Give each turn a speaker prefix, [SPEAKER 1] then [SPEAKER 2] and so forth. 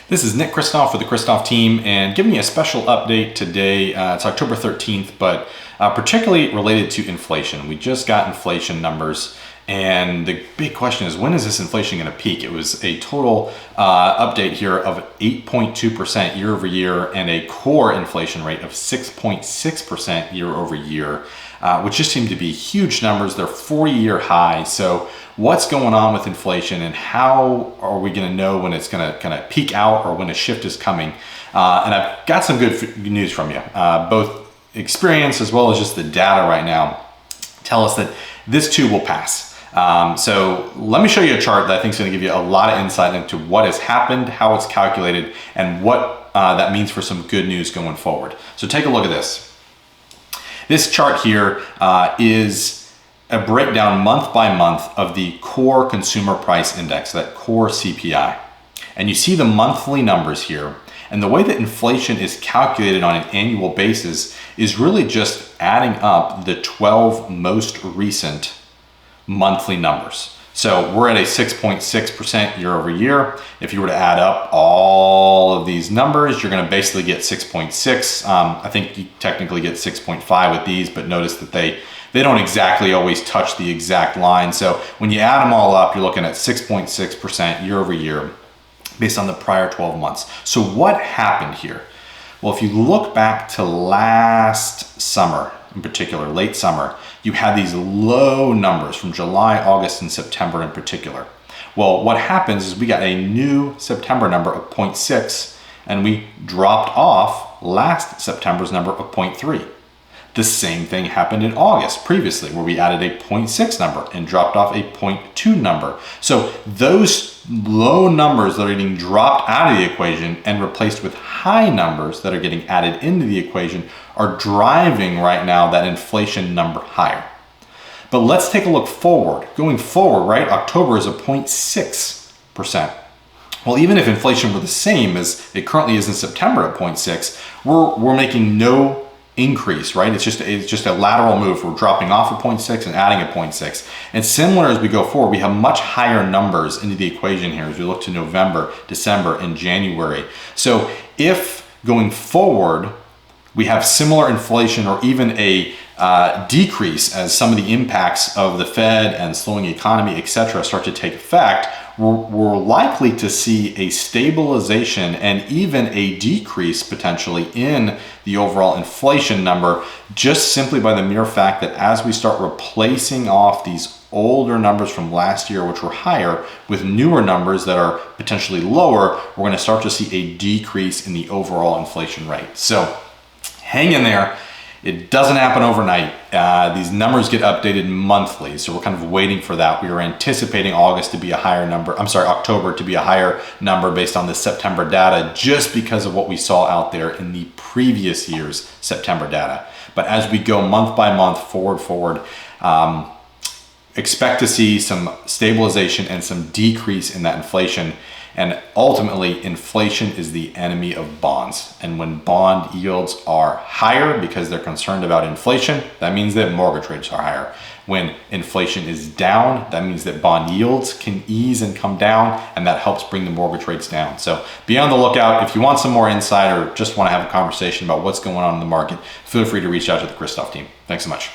[SPEAKER 1] This is Nick Kristoff with the Kristoff team and giving you a special update today. It's October 13th, but particularly related to inflation. We just got inflation numbers, and the big question is, when is this inflation going to peak? It was a total update here of 8.2% year over year and a core inflation rate of 6.6% year over year, which just seem to be huge numbers. They're 40-year high. So what's going on with inflation, and how are we going to know when it's going to kind of peak out or when a shift is coming? And I've got some good news from you. Both experience as well as just the data right now tell us that this too will pass. So let me show you a chart that I think is going to give you a lot of insight into what has happened, how it's calculated, and what that means for some good news going forward. So take a look at this. This chart here is a breakdown month by month of the core consumer price index, that core CPI. And you see the monthly numbers here. And the way that inflation is calculated on an annual basis is really just adding up the 12 most recent monthly numbers. So we're at a 6.6% year over year. If you were to add up all of these numbers, you're going to basically get 6.6. I think you technically get 6.5 with these, but notice that they don't exactly always touch the exact line. So when you add them all up, you're looking at 6.6% year over year based on the prior 12 months. So what happened here? Well, if you look back to last summer, in particular, late summer, you had these low numbers from July, August, and September in particular. Well, what happens is we got a new September number of 0.6, and we dropped off last September's number of 0.3. The same thing happened in August previously, where we added a 0.6 number and dropped off a 0.2 number. So those low numbers that are getting dropped out of the equation and replaced with high numbers that are getting added into the equation are driving right now that inflation number higher. But let's take a look forward. Going forward, right, October is a 0.6%. Well, even if inflation were the same as it currently is in September at 0.6, we're making no increase, right? It's just a lateral move. We're dropping off a 0.6 and adding a 0.6. And similar as we go forward, we have much higher numbers into the equation here as we look to November, December, and January. So if going forward, we have similar inflation or even a decrease as some of the impacts of the Fed and slowing economy, etc., start to take effect, we're likely to see a stabilization and even a decrease potentially in the overall inflation number, just simply by the mere fact that as we start replacing off these older numbers from last year, which were higher, with newer numbers that are potentially lower, we're going to start to see a decrease in the overall inflation rate. So hang in there. It doesn't happen overnight. These numbers get updated monthly, so we're kind of waiting for that. We were anticipating August to be a higher number. October to be a higher number based on the September data, just because of what we saw out there in the previous year's September data. But as we go month by month forward, expect to see some stabilization and some decrease in that inflation. And ultimately, inflation is the enemy of bonds. And when bond yields are higher because they're concerned about inflation, that means that mortgage rates are higher. When inflation is down, that means that bond yields can ease and come down, and that helps bring the mortgage rates down. So be on the lookout. If you want some more insight or just want to have a conversation about what's going on in the market, feel free to reach out to the Kristoff team. Thanks so much.